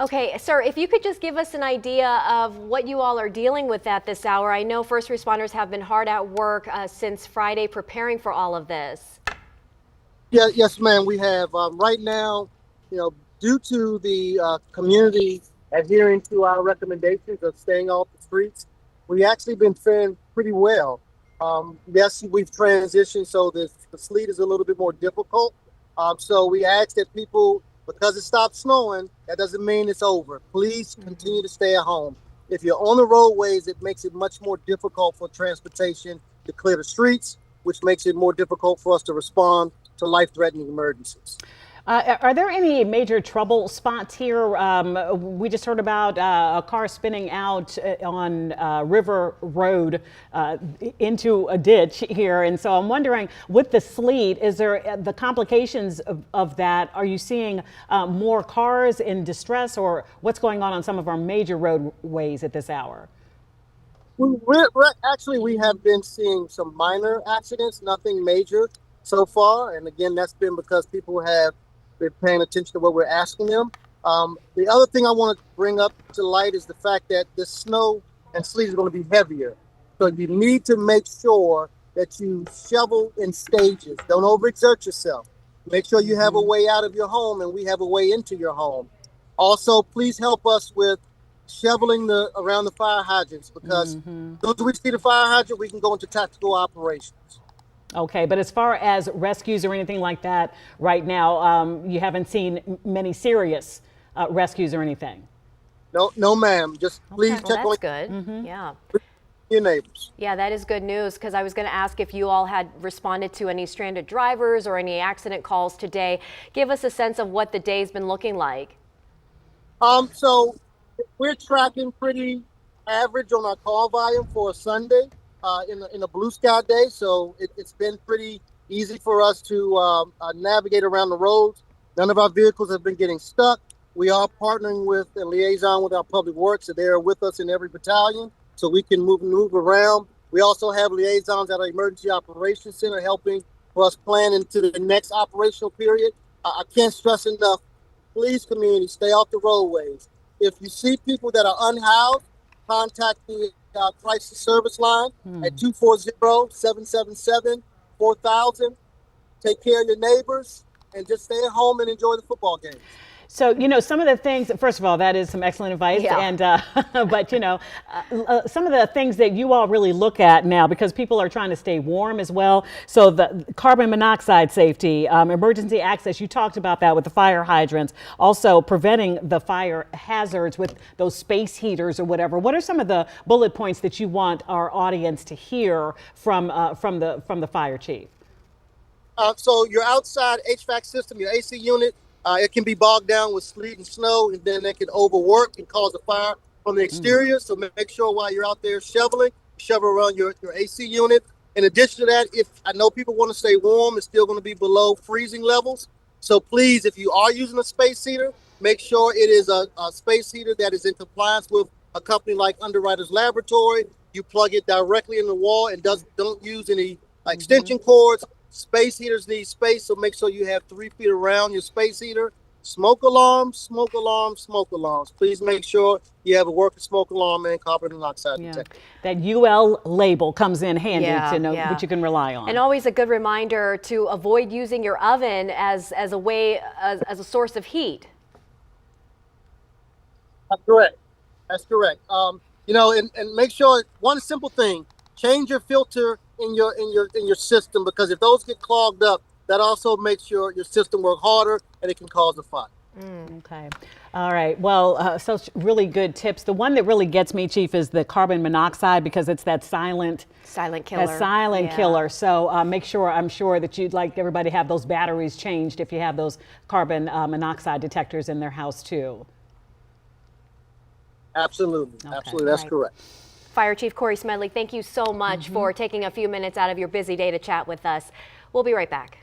Okay, sir, if you could just give us an idea of what you all are dealing with at this hour. I know first responders have been hard at work since Friday preparing for all of this. Yeah, yes, ma'am. We have right now, due to the community adhering to our recommendations of staying off the streets, we actually been faring pretty well. Yes, we've transitioned, so the sleet is a little bit more difficult. So we ask that people, because it stopped snowing, that doesn't mean it's over. Please continue to stay at home. If you're on the roadways, it makes it much more difficult for transportation to clear the streets, which makes it more difficult for us to respond to life-threatening emergencies. Are there any major trouble spots here? We just heard about a car spinning out on River Road into a ditch here. And so I'm wondering, with the sleet, is there the complications of that? Are you seeing more cars in distress, or what's going on some of our major roadways at this hour? We have been seeing some minor accidents, nothing major so far. And again, that's been because people have been paying attention to what we're asking them. The other thing I want to bring up to light is the fact that the snow and sleet is going to be heavier. So you need to make sure that you shovel in stages. Don't overexert yourself. Make sure you have a way out of your home, and we have a way into your home. Also, please help us with shoveling around the fire hydrants, because as soon as we see the fire hydrant, we can go into tactical operations. Okay, but as far as rescues or anything like that right now, you haven't seen many serious rescues or anything? No, ma'am. Just please Okay, check well, on that's good. Yeah. your neighbors. Yeah, that is good news, because I was going to ask if you all had responded to any stranded drivers or any accident calls today. Give us a sense of what the day's been looking like. So we're tracking pretty average on our call volume for a Sunday in a blue sky day. So it's been pretty easy for us to navigate around the roads. None of our vehicles have been getting stuck. We are partnering with a liaison with our public works, so they are with us in every battalion, so we can move around. We also have liaisons at our emergency operations center helping for us plan into the next operational period. I can't stress enough, please, community, stay off the roadways. If you see people that are unhoused, contact the crisis service line at 240-777-4000. Take care of your neighbors and just stay at home and enjoy the football games. So, some of the things, first of all, that is some excellent advice. Yeah. And, but, some of the things that you all really look at now, because people are trying to stay warm as well. So the carbon monoxide safety, emergency access, you talked about that with the fire hydrants, also preventing the fire hazards with those space heaters or whatever. What are some of the bullet points that you want our audience to hear from the fire chief? So your outside HVAC system, your AC unit, it can be bogged down with sleet and snow, and then it can overwork and cause a fire from the exterior. So make sure while you're out there shoveling, shovel around your AC unit. In addition to that, if I know people want to stay warm, it's still going to be below freezing levels. So please, if you are using a space heater, make sure it is a space heater that is in compliance with a company like Underwriters Laboratory. You plug it directly in the wall and don't use any extension cords. Space heaters need space, so make sure you have 3 feet around your space heater. Smoke alarms, smoke alarms, smoke alarms. Please make sure you have a working smoke alarm and carbon monoxide detector. That UL label comes in handy to know what you can rely on. And always a good reminder to avoid using your oven as a source of heat. That's correct. That's correct. And make sure one simple thing: change your filter in your system, because if those get clogged up, that also makes your system work harder and it can cause a fire. Okay. All right. Well, such really good tips. The one that really gets me, Chief, is the carbon monoxide, because it's that silent killer. That silent killer. So make sure, I'm sure that you'd like everybody to have those batteries changed if you have those carbon monoxide detectors in their house too. Absolutely. Okay. Absolutely. That's correct. Fire Chief Corey Smedley, thank you so much for taking a few minutes out of your busy day to chat with us. We'll be right back.